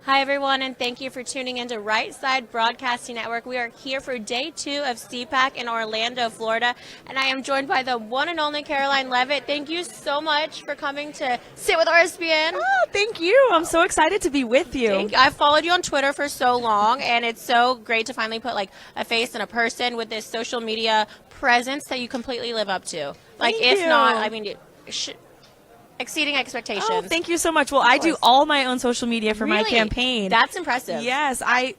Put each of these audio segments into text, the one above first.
Hi, everyone, and thank you for tuning into Right Side Broadcasting Network. We are here for day 2 of CPAC in Orlando, Florida, and I am joined by the one and only Karoline Leavitt. Thank you so much for coming to sit with RSBN. Oh, thank you. I'm so excited to be with you. Thank you. I've followed you on Twitter for so long, and it's so great to finally put like a face and a person with this social media presence that you completely live up to. Like, Thank if you. not, I mean, exceeding expectations. Oh, thank you so much. Well, I do all my own social media for my Really? campaign. That's impressive. Yes, I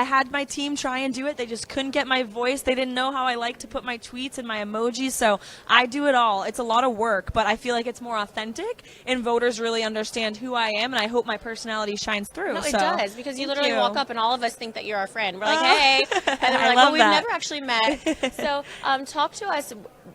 had my team try and do it. They just couldn't get my voice. They didn't know how I like to put my tweets and my emojis, so I do it all. It's a lot of work, but I feel like it's more authentic, and voters really understand who I am, and I hope my personality shines through. No, it does, because you literally walk up and all of us think that you're our friend. We're like, Oh. hey, and then we're I like, love well, we've that. never actually met. So talk to us.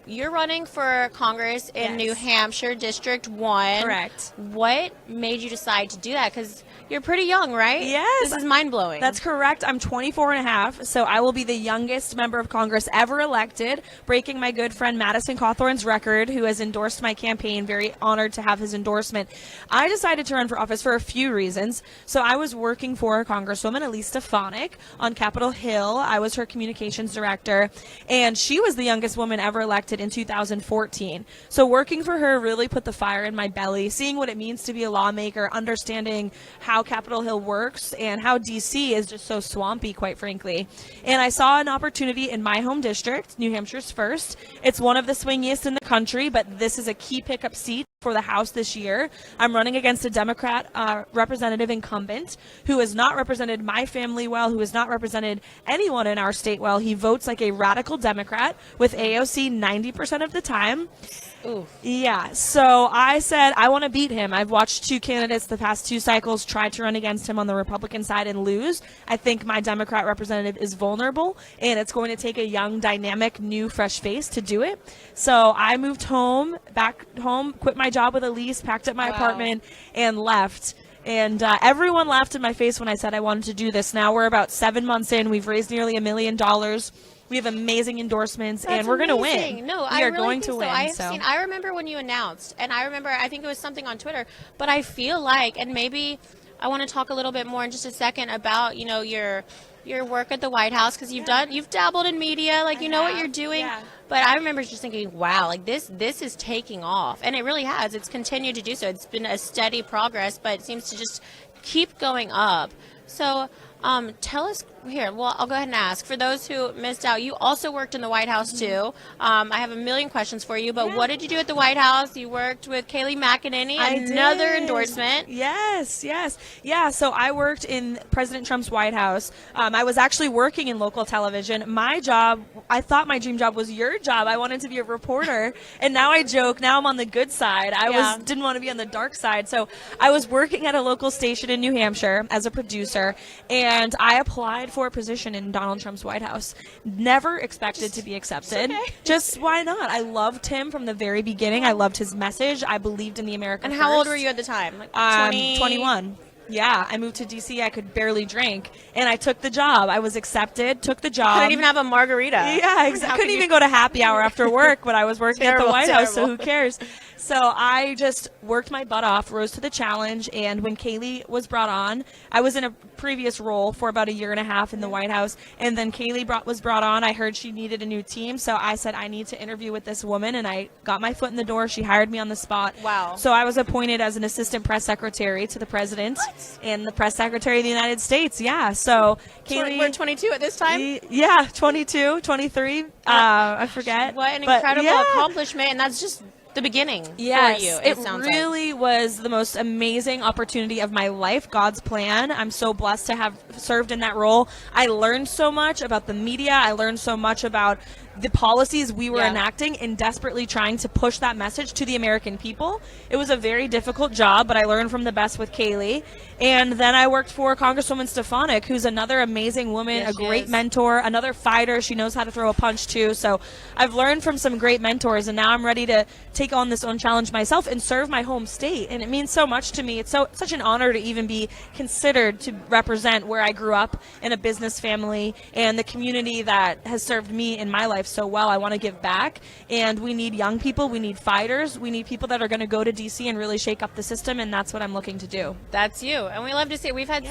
You're running for Congress in Yes. New Hampshire, District 1. Correct. What made you decide to do that? Because you're pretty young, right? Yes. This is mind-blowing. That's correct. I'm 24 and a half, so I will be the youngest member of Congress ever elected, breaking my good friend Madison Cawthorn's record, who has endorsed my campaign. Very honored to have his endorsement. I decided to run for office for a few reasons. So I was working for Congresswoman Elise Stefanik on Capitol Hill. I was her communications director, and she was the youngest woman ever elected in 2014. So working for her really put the fire in my belly, seeing what it means to be a lawmaker, understanding how Capitol Hill works and how DC is just so swampy, quite frankly. And I saw an opportunity in my home district, New Hampshire's first. It's one of the swingiest in the country, but this is a key pickup seat for the House this year. I'm running against a Democrat representative incumbent who has not represented my family well, who has not represented anyone in our state well. He votes like a radical Democrat with AOC 90% of the time. Oof. Yeah, so I said I want to beat him. I've watched two candidates the past 2 cycles try to run against him on the Republican side and lose. I think my Democrat representative is vulnerable, and it's going to take a young, dynamic, new, fresh face to do it. So I moved back home, quit my job with Elise, packed up my apartment, and left. And everyone laughed in my face when I said I wanted to do this. Now we're about 7 months in. We've raised nearly $1 million. We have amazing endorsements, and we're going to win. No, we are going to win. I remember when you announced, and I think it was something on Twitter, but I feel like, and maybe I want to talk a little bit more in just a second about, your work at the White House, because you've dabbled in media, like you know what you're doing. Yeah. But I remember just thinking, wow, like this is taking off, and it really has. It's continued to do so. It's been a steady progress, but it seems to just keep going up. So tell us here. Well, I'll go ahead and ask. For those who missed out, you also worked in the White House too. I have a million questions for you, but what did you do at the White House? You worked with Kayleigh McEnany, another endorsement. Yes. Yeah, so I worked in President Trump's White House. I was actually working in local television. My job, I thought my dream job was your job. I wanted to be a reporter, and now I joke, now I'm on the good side. I didn't want to be on the dark side. So I was working at a local station in New Hampshire as a producer, and I applied for a position in Donald Trump's White House. Never expected to be accepted. Just why not? I loved him from the very beginning. I loved his message. I believed in the American And how old were you at the time? Like 21. Yeah, I moved to D.C. I could barely drink, and I took the job. I was accepted, took the job. Couldn't even have a margarita. Yeah, exactly. Couldn't even go to happy hour after work, but I was working at the White House, so who cares? So I just worked my butt off, rose to the challenge, and when Kayleigh was brought on, I was in a previous role for about 1.5 years in the White House, and then Kayleigh was brought on. I heard she needed a new team, so I said I need to interview with this woman, and I got my foot in the door. She hired me on the spot. Wow. So I was appointed as an assistant press secretary to the president and the press secretary of the United States. Yeah, so Kayleigh... We're 22 at this time? Yeah, 22, 23, I forget. What an incredible accomplishment, and that's just the beginning for you. It really was the most amazing opportunity of my life, God's plan. I'm so blessed to have served in that role. I learned so much about the media. I learned so much about the policies we were enacting and desperately trying to push that message to the American people. It was a very difficult job, but I learned from the best with Kayleigh. And then I worked for Congresswoman Stefanik, who's another amazing woman, a great mentor, another fighter. She knows how to throw a punch too. So I've learned from some great mentors, and now I'm ready to take on this own challenge myself and serve my home state. And it means so much to me. It's such an honor to even be considered to represent where I grew up in a business family and the community that has served me in my life life so well. I want to give back, and we need young people, we need fighters, we need people that are going to go to DC and really shake up the system, and that's what I'm looking to do. That's you, and we love to see it. We've had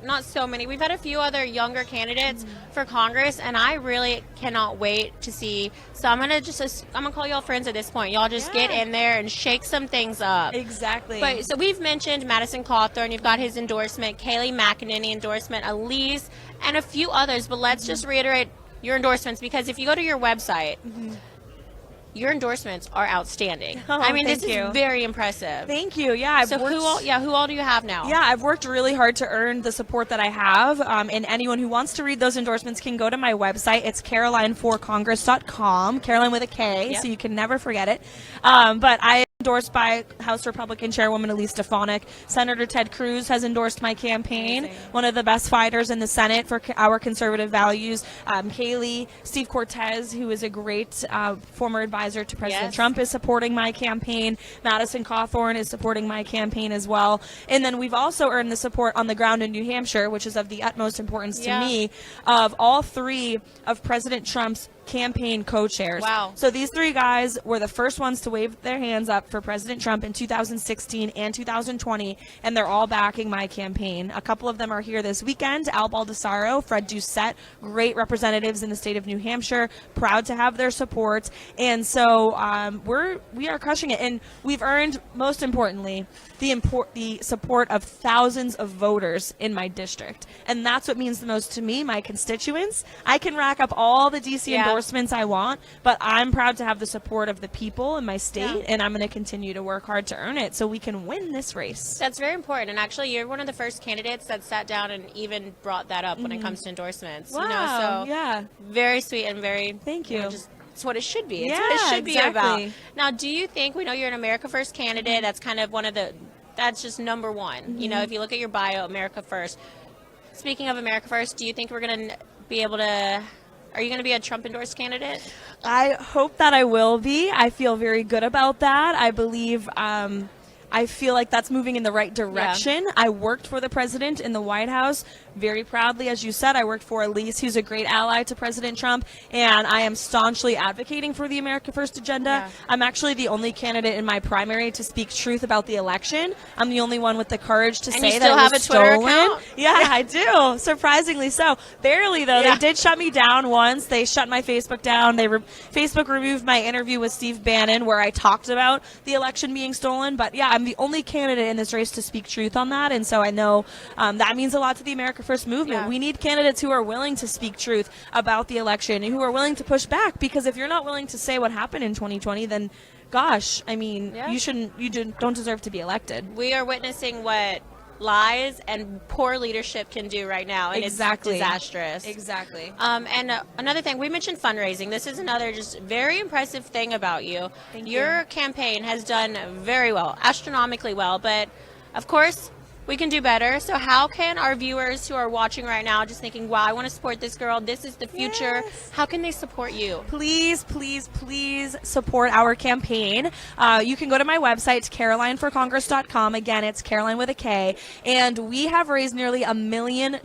not so many. We've had a few other younger candidates for Congress, and I really cannot wait to see. So I'm gonna call y'all friends at this point. Y'all just get in there and shake some things up. Exactly. But so we've mentioned Madison Cawthorn. You've got his endorsement, Kayleigh McEnany endorsement, Elise, and a few others. But let's just reiterate your endorsements, because if you go to your website. Your endorsements are outstanding. I mean, this is very impressive. Thank you. Yeah. Who all do you have now? Yeah, I've worked really hard to earn the support that I have. And anyone who wants to read those endorsements can go to my website. It's carolineforcongress.com, Caroline with a K, so you can never forget it. But I endorsed by House Republican Chairwoman Elise Stefanik. Senator Ted Cruz has endorsed my campaign. Amazing. One of the best fighters in the Senate for our conservative values. Kayleigh, Steve Cortez, who is a great former advisor to President Trump, is supporting my campaign. Madison Cawthorn is supporting my campaign as well. And then we've also earned the support on the ground in New Hampshire, which is of the utmost importance to me, of all three of President Trump's campaign co-chairs. Wow. So these three guys were the first ones to wave their hands up for President Trump in 2016 and 2020, and they're all backing my campaign. A couple of them are here this weekend. Al Baldessaro, Fred Doucette, great representatives in the state of New Hampshire, proud to have their support. And so we are crushing it, and we've earned, most importantly, the support of thousands of voters in my district. And that's what means the most to me, my constituents. I can rack up all the DC endorsements I want, but I'm proud to have the support of the people in my state, and I'm going to continue to work hard to earn it so we can win this race. That's very important. And actually, you're one of the first candidates that sat down and even brought that up when it comes to endorsements. Wow. You know, so very sweet and very thank you. It's what it should be. It's what it should be about. Now, do you think, we know you're an America First candidate, that's kind of that's just number one. You know, if you look at your bio, America First. Speaking of America First, do you think we're going to be able to, are you going to be a Trump endorsed candidate? I hope that I will be. I feel very good about that. I believe, I feel like that's moving in the right direction. I worked for the president in the White House very proudly. As you said, I worked for Elise, who's a great ally to President Trump, and I am staunchly advocating for the America First agenda. I'm actually the only candidate in my primary to speak truth about the election. I'm the only one with the courage to say that it was stolen. And you still have a Twitter account? Yeah, I do. Surprisingly so. Barely, though. They did shut me down once. They shut my Facebook down. Facebook removed my interview with Steve Bannon where I talked about the election being stolen. But yeah, I'm the only candidate in this race to speak truth on that, and so I know that means a lot to the America First movement. We need candidates who are willing to speak truth about the election and who are willing to push back, because if you're not willing to say what happened in 2020, then gosh, I mean, you don't deserve to be elected. We are witnessing what lies and poor leadership can do right now, and it's disastrous. Exactly. And another thing, we mentioned fundraising. This is another just very impressive thing about you. Your campaign has done very well, astronomically well, but of course we can do better. So how can our viewers who are watching right now just thinking, wow, I want to support this girl, this is the future, how can they support you? Please, please, please support our campaign. You can go to my website, carolineforcongress.com. Again, it's Caroline with a K. And we have raised nearly $1 million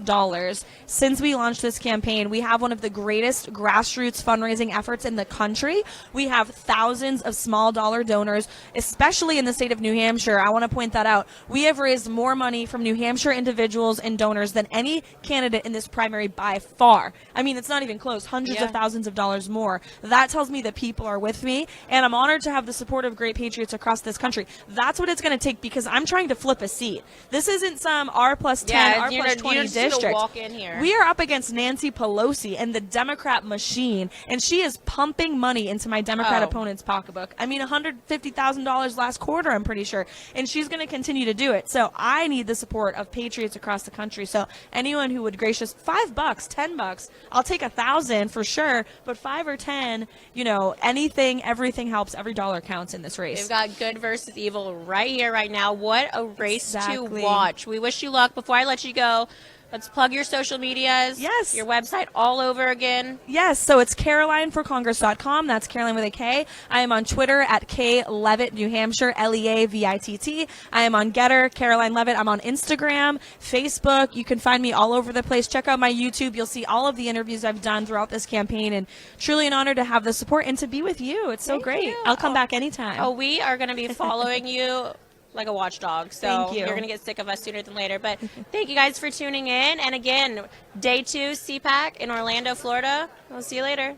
since we launched this campaign. We have one of the greatest grassroots fundraising efforts in the country. We have thousands of small dollar donors, especially in the state of New Hampshire. I want to point that out. We have raised more money from New Hampshire individuals and donors than any candidate in this primary by far. I mean, it's not even close. Hundreds of thousands of dollars more. That tells me that people are with me, and I'm honored to have the support of great patriots across this country. That's what it's going to take, because I'm trying to flip a seat. This isn't some R plus 10, R plus 20 district. Walk in here. We are up against Nancy Pelosi and the Democrat machine, and she is pumping money into my Democrat opponent's pocketbook. I mean, $150,000 last quarter, I'm pretty sure, and she's going to continue to do it. So I need the support of patriots across the country. So anyone who would gracious $5, $10, I'll take 1,000 for sure, but 5 or 10, you know, anything, everything helps. Every dollar counts in this race. We've got good versus evil right here, right now. What a race to watch. We wish you luck. Before I let you go, Let's plug your social medias. Yes. Your website all over again. Yes, so it's CarolineForCongress.com. That's Caroline with a K. I am on Twitter at K Leavitt, New Hampshire, Leavitt. I am on Getter, Karoline Leavitt. I'm on Instagram, Facebook. You can find me all over the place. Check out my YouTube. You'll see all of the interviews I've done throughout this campaign, and truly an honor to have the support and to be with you. It's so Thank great. you. I'll come back anytime. Oh, we are going to be following you like a watchdog. So Thank you. You're going to get sick of us sooner than later. But thank you guys for tuning in. And again, day 2 CPAC in Orlando, Florida. We'll see you later.